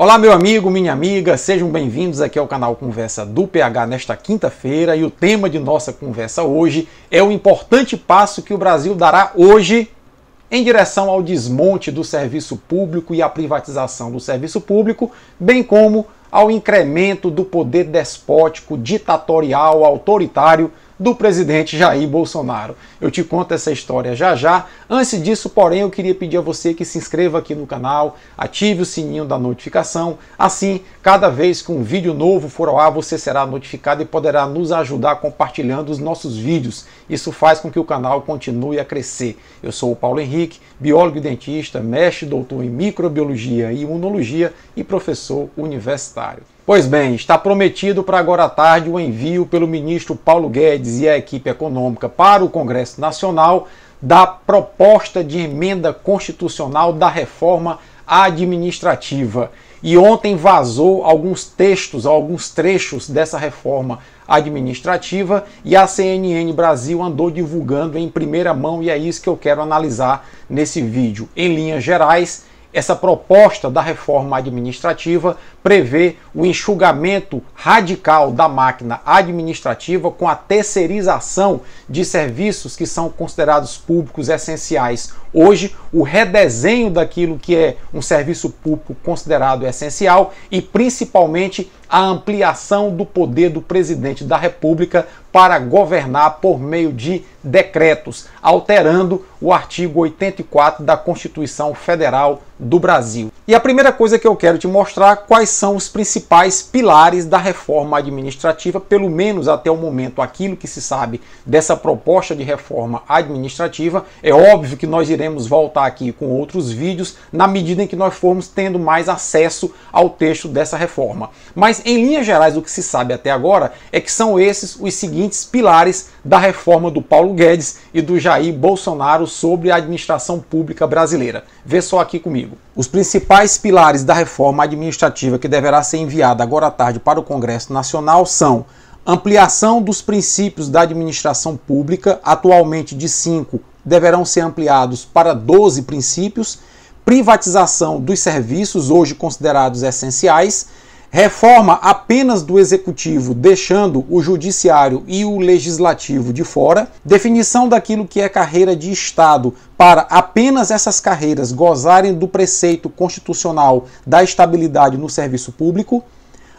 Olá meu amigo, minha amiga, sejam bem-vindos aqui ao canal Conversa do PH nesta quinta-feira e o tema de nossa conversa hoje é o importante passo que o Brasil dará hoje em direção ao desmonte do serviço público e à privatização do serviço público, bem como ao incremento do poder despótico, ditatorial, autoritário do presidente Jair Bolsonaro. Eu te conto essa história já já. Antes disso, porém, eu queria pedir a você que se inscreva aqui no canal, ative o sininho da notificação. Assim, cada vez que um vídeo novo for ao ar, você será notificado e poderá nos ajudar compartilhando os nossos vídeos. Isso faz com que o canal continue a crescer. Eu sou o Paulo Henrique, biólogo e dentista, mestre e doutor em microbiologia e imunologia e professor universitário. Pois bem, está prometido para agora à tarde o envio pelo ministro Paulo Guedes e a equipe econômica para o Congresso Nacional da proposta de emenda constitucional da reforma administrativa. E ontem vazou alguns textos, alguns trechos dessa reforma administrativa e a CNN Brasil andou divulgando em primeira mão e é isso que eu quero analisar nesse vídeo. Em linhas gerais, essa proposta da reforma administrativa prevê o enxugamento radical da máquina administrativa com a terceirização de serviços que são considerados públicos essenciais. Hoje, o redesenho daquilo que é um serviço público considerado essencial e, principalmente, a ampliação do poder do presidente da República para governar por meio de decretos, alterando o artigo 84 da Constituição Federal do Brasil. E a primeira coisa que eu quero te mostrar quais são os principais pilares da reforma administrativa, pelo menos até o momento, aquilo que se sabe dessa proposta de reforma administrativa. É óbvio que nós iremos voltar aqui com outros vídeos na medida em que nós formos tendo mais acesso ao texto dessa reforma. Mas em linhas gerais, o que se sabe até agora é que são esses os seguintes pilares da reforma do Paulo Guedes e do Jair Bolsonaro sobre a administração pública brasileira. Vê só aqui comigo. Os principais pilares da reforma administrativa que deverá ser enviada agora à tarde para o Congresso Nacional são ampliação dos princípios da administração pública, atualmente de 5 deverão ser ampliados para 12 princípios, privatização dos serviços hoje considerados essenciais, reforma apenas do executivo, deixando o judiciário e o legislativo de fora, definição daquilo que é carreira de Estado para apenas essas carreiras gozarem do preceito constitucional da estabilidade no serviço público,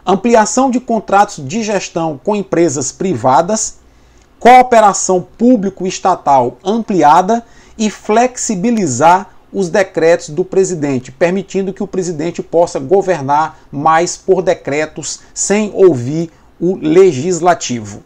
ampliação de contratos de gestão com empresas privadas, cooperação público-estatal ampliada e flexibilizar os decretos do presidente, permitindo que o presidente possa governar mais por decretos sem ouvir o legislativo.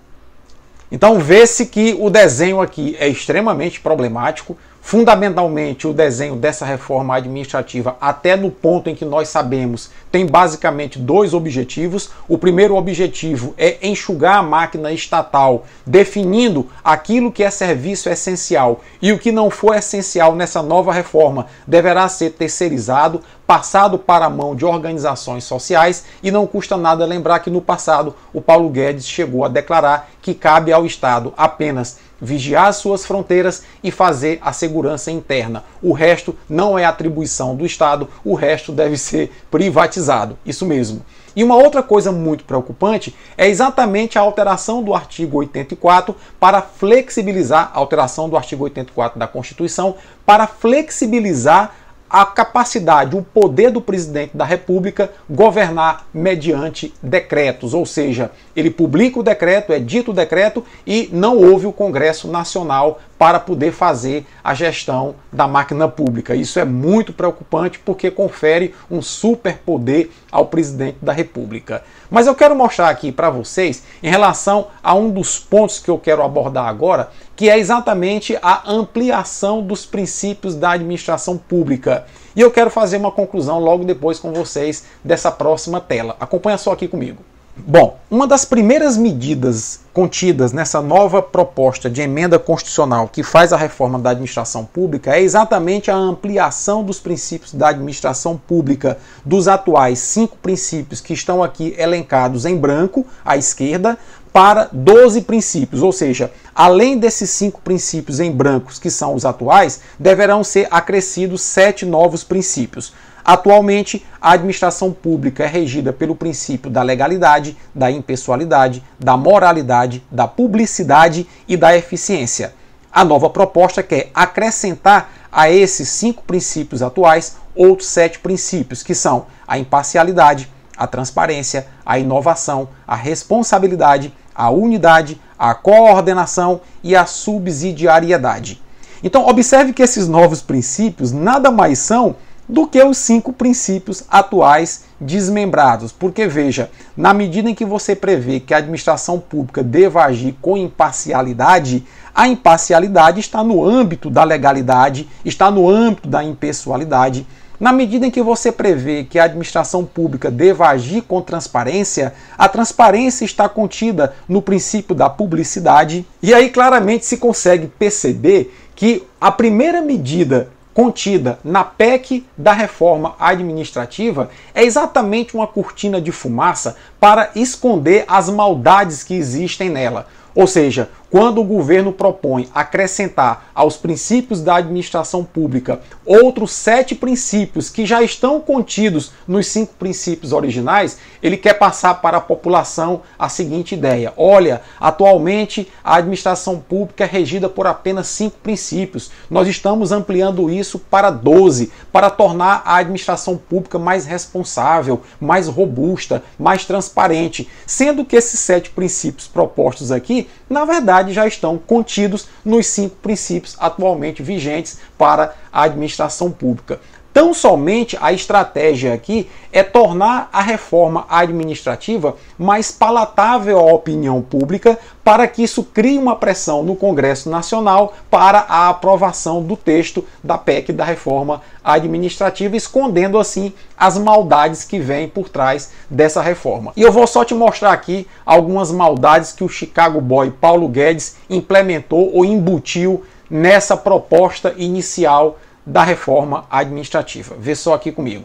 Então vê-se que o desenho aqui é extremamente problemático. Fundamentalmente, o desenho dessa reforma administrativa, até no ponto em que nós sabemos, tem basicamente dois objetivos. O primeiro objetivo é enxugar a máquina estatal, definindo aquilo que é serviço essencial e o que não for essencial nessa nova reforma deverá ser terceirizado, passado para a mão de organizações sociais, e não custa nada lembrar que no passado o Paulo Guedes chegou a declarar que cabe ao Estado apenas vigiar as suas fronteiras e fazer a segurança interna. O resto não é atribuição do Estado, o resto deve ser privatizado. Isso mesmo. E uma outra coisa muito preocupante é exatamente a alteração do artigo 84 para flexibilizar, a alteração do artigo 84 da Constituição para flexibilizar a capacidade, o poder do presidente da República governar mediante decretos, ou seja, ele publica o decreto, é dito o decreto e não houve o Congresso Nacional para poder fazer a gestão da máquina pública. Isso é muito preocupante porque confere um superpoder ao presidente da República. Mas eu quero mostrar aqui para vocês em relação a um dos pontos que eu quero abordar agora, que é exatamente a ampliação dos princípios da administração pública. E eu quero fazer uma conclusão logo depois com vocês dessa próxima tela. Acompanha só aqui comigo. Bom, uma das primeiras medidas contidas nessa nova proposta de emenda constitucional que faz a reforma da administração pública é exatamente a ampliação dos princípios da administração pública, dos atuais 5 princípios que estão aqui elencados em branco à esquerda, para 12 princípios, ou seja, além desses 5 princípios em brancos que são os atuais, deverão ser acrescidos 7 novos princípios. Atualmente, a administração pública é regida pelo princípio da legalidade, da impessoalidade, da moralidade, da publicidade e da eficiência. A nova proposta quer acrescentar a esses 5 princípios atuais outros 7 princípios, que são a imparcialidade, a transparência, a inovação, a responsabilidade, a unidade, a coordenação e a subsidiariedade. Então, observe que esses novos princípios nada mais são do que os 5 princípios atuais desmembrados. Porque, veja, na medida em que você prevê que a administração pública deva agir com imparcialidade, a imparcialidade está no âmbito da legalidade, está no âmbito da impessoalidade. Na medida em que você prevê que a administração pública deva agir com transparência, a transparência está contida no princípio da publicidade. E aí claramente se consegue perceber que a primeira medida contida na PEC da reforma administrativa é exatamente uma cortina de fumaça para esconder as maldades que existem nela. Ou seja, quando o governo propõe acrescentar aos princípios da administração pública outros 7 princípios que já estão contidos nos 5 princípios originais, ele quer passar para a população a seguinte ideia: olha, atualmente a administração pública é regida por apenas 5 princípios. Nós estamos ampliando isso para 12, para tornar a administração pública mais responsável, mais robusta, mais transparente, sendo que esses 7 princípios propostos aqui, na verdade, já estão contidos nos 5 princípios atualmente vigentes para a administração pública. Tão somente a estratégia aqui é tornar a reforma administrativa mais palatável à opinião pública, para que isso crie uma pressão no Congresso Nacional para a aprovação do texto da PEC da reforma administrativa, escondendo assim as maldades que vêm por trás dessa reforma. E eu vou só te mostrar aqui algumas maldades que o Chicago Boy Paulo Guedes implementou ou embutiu nessa proposta inicial da reforma administrativa. Vê só aqui comigo.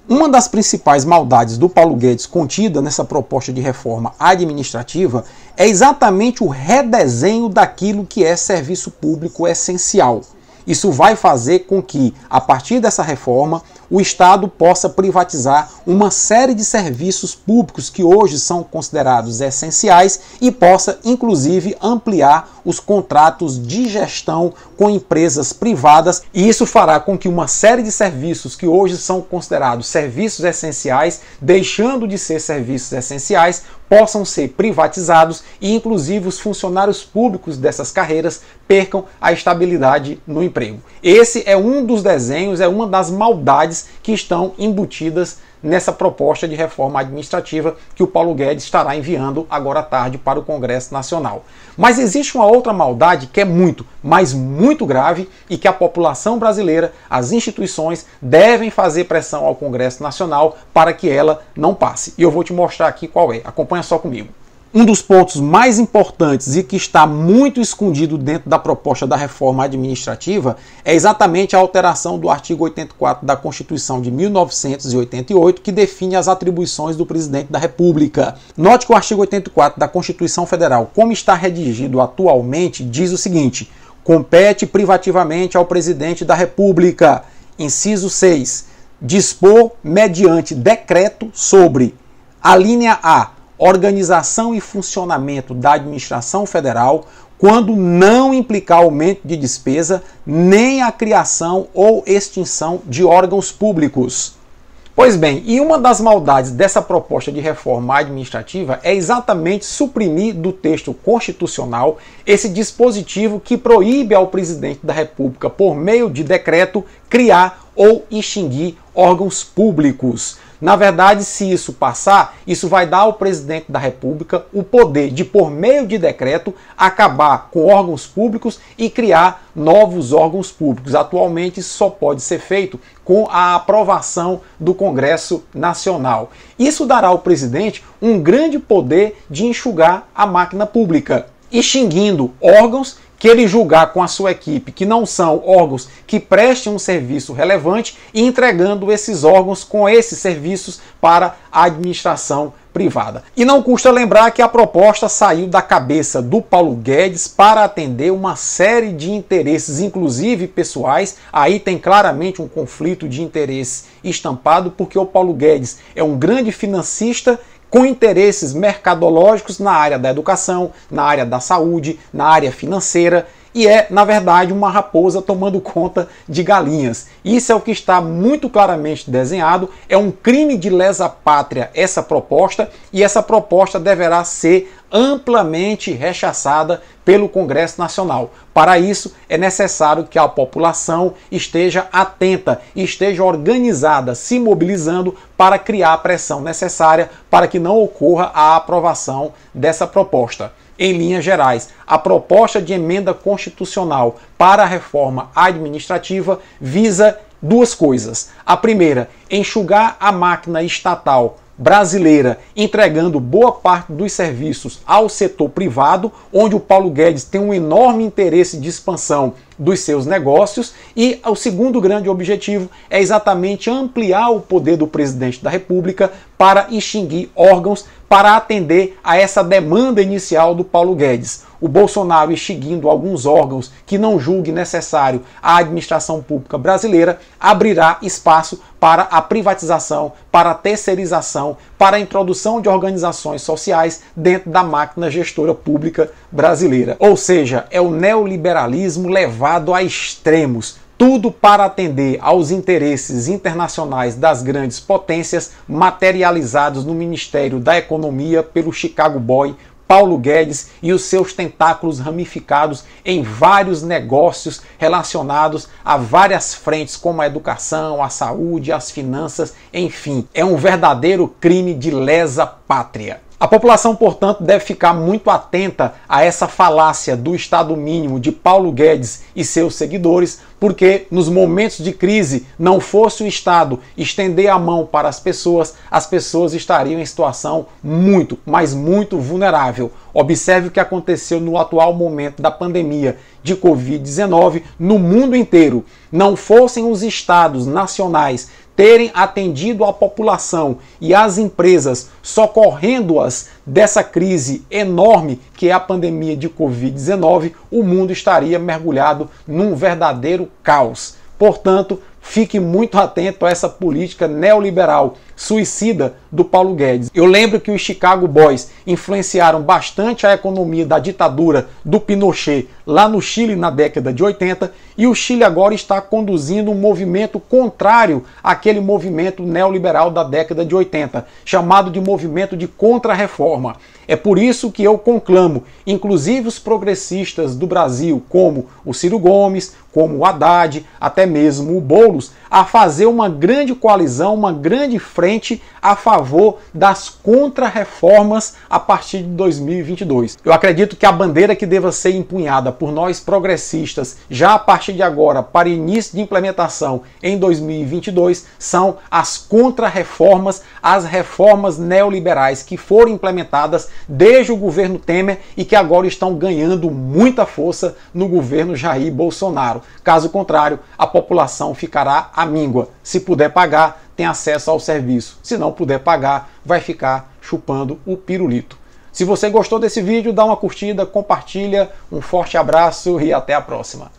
Uma das principais maldades do Paulo Guedes contida nessa proposta de reforma administrativa é exatamente o redesenho daquilo que é serviço público essencial. Isso vai fazer com que, a partir dessa reforma, o Estado possa privatizar uma série de serviços públicos que hoje são considerados essenciais e possa, inclusive, ampliar os contratos de gestão com empresas privadas, e isso fará com que uma série de serviços que hoje são considerados serviços essenciais, deixando de ser serviços essenciais, possam ser privatizados e, inclusive, os funcionários públicos dessas carreiras percam a estabilidade no emprego. Esse é um dos desenhos, é uma das maldades que estão embutidas nessa proposta de reforma administrativa que o Paulo Guedes estará enviando agora à tarde para o Congresso Nacional. Mas existe uma outra maldade que é muito, mas muito grave, e que a população brasileira, as instituições, devem fazer pressão ao Congresso Nacional para que ela não passe. E eu vou te mostrar aqui qual é. Acompanha só comigo. Um dos pontos mais importantes e que está muito escondido dentro da proposta da reforma administrativa é exatamente a alteração do artigo 84 da Constituição de 1988, que define as atribuições do presidente da República. Note que o artigo 84 da Constituição Federal, como está redigido atualmente, diz o seguinte: compete privativamente ao presidente da República, inciso 6, dispor mediante decreto sobre a linha A, organização e funcionamento da administração federal, quando não implicar aumento de despesa, nem a criação ou extinção de órgãos públicos. Pois bem, e uma das maldades dessa proposta de reforma administrativa é exatamente suprimir do texto constitucional esse dispositivo que proíbe ao presidente da República, por meio de decreto, criar ou extinguir órgãos públicos. Na verdade, se isso passar, isso vai dar ao presidente da República o poder de, por meio de decreto, acabar com órgãos públicos e criar novos órgãos públicos. Atualmente, isso só pode ser feito com a aprovação do Congresso Nacional. Isso dará ao presidente um grande poder de enxugar a máquina pública, extinguindo órgãos que ele julgar com a sua equipe que não são órgãos que prestem um serviço relevante e entregando esses órgãos com esses serviços para a administração privada. E não custa lembrar que a proposta saiu da cabeça do Paulo Guedes para atender uma série de interesses, inclusive pessoais. Aí tem claramente um conflito de interesses estampado, porque o Paulo Guedes é um grande financista com interesses mercadológicos na área da educação, na área da saúde, na área financeira, e é, na verdade, uma raposa tomando conta de galinhas. Isso é o que está muito claramente desenhado, é um crime de lesa pátria essa proposta, e essa proposta deverá ser amplamente rechaçada pelo Congresso Nacional. Para isso, é necessário que a população esteja atenta, esteja organizada, se mobilizando para criar a pressão necessária para que não ocorra a aprovação dessa proposta. Em linhas gerais, a proposta de emenda constitucional para a reforma administrativa visa duas coisas. A primeira, enxugar a máquina estatal brasileira, entregando boa parte dos serviços ao setor privado, onde o Paulo Guedes tem um enorme interesse de expansão dos seus negócios, e o segundo grande objetivo é exatamente ampliar o poder do presidente da República para extinguir órgãos para atender a essa demanda inicial do Paulo Guedes. O Bolsonaro extinguindo alguns órgãos que não julgue necessário a administração pública brasileira, abrirá espaço para a privatização, para a terceirização, para a introdução de organizações sociais dentro da máquina gestora pública brasileira. Ou seja, é o neoliberalismo levado a extremos. Tudo para atender aos interesses internacionais das grandes potências, materializados no Ministério da Economia pelo Chicago Boy Paulo Guedes e os seus tentáculos ramificados em vários negócios relacionados a várias frentes, como a educação, a saúde, as finanças, enfim. É um verdadeiro crime de lesa pátria. A população, portanto, deve ficar muito atenta a essa falácia do Estado mínimo de Paulo Guedes e seus seguidores, porque nos momentos de crise, não fosse o Estado estender a mão para as pessoas estariam em situação muito, mas muito vulnerável. Observe o que aconteceu no atual momento da pandemia de Covid-19 no mundo inteiro. Não fossem os estados nacionais terem atendido a população e as empresas, socorrendo-as dessa crise enorme que é a pandemia de Covid-19, o mundo estaria mergulhado num verdadeiro caos. Portanto, fique muito atento a essa política neoliberal suicida do Paulo Guedes. Eu lembro que os Chicago Boys influenciaram bastante a economia da ditadura do Pinochet lá no Chile na década de 80, e o Chile agora está conduzindo um movimento contrário àquele movimento neoliberal da década de 80, chamado de movimento de contra-reforma. É por isso que eu conclamo, inclusive os progressistas do Brasil, como o Ciro Gomes, como o Haddad, até mesmo o Boulos, a fazer uma grande coalizão, uma grande frente a favor das contra-reformas a partir de 2022. Eu acredito que a bandeira que deva ser empunhada por nós progressistas já a partir de agora para início de implementação em 2022 são as contra-reformas, as reformas neoliberais que foram implementadas desde o governo Temer e que agora estão ganhando muita força no governo Jair Bolsonaro. Caso contrário, a população ficará à míngua. Se puder pagar, tem acesso ao serviço. Se não puder pagar, vai ficar chupando o pirulito. Se você gostou desse vídeo, dá uma curtida, compartilha, um forte abraço e até a próxima.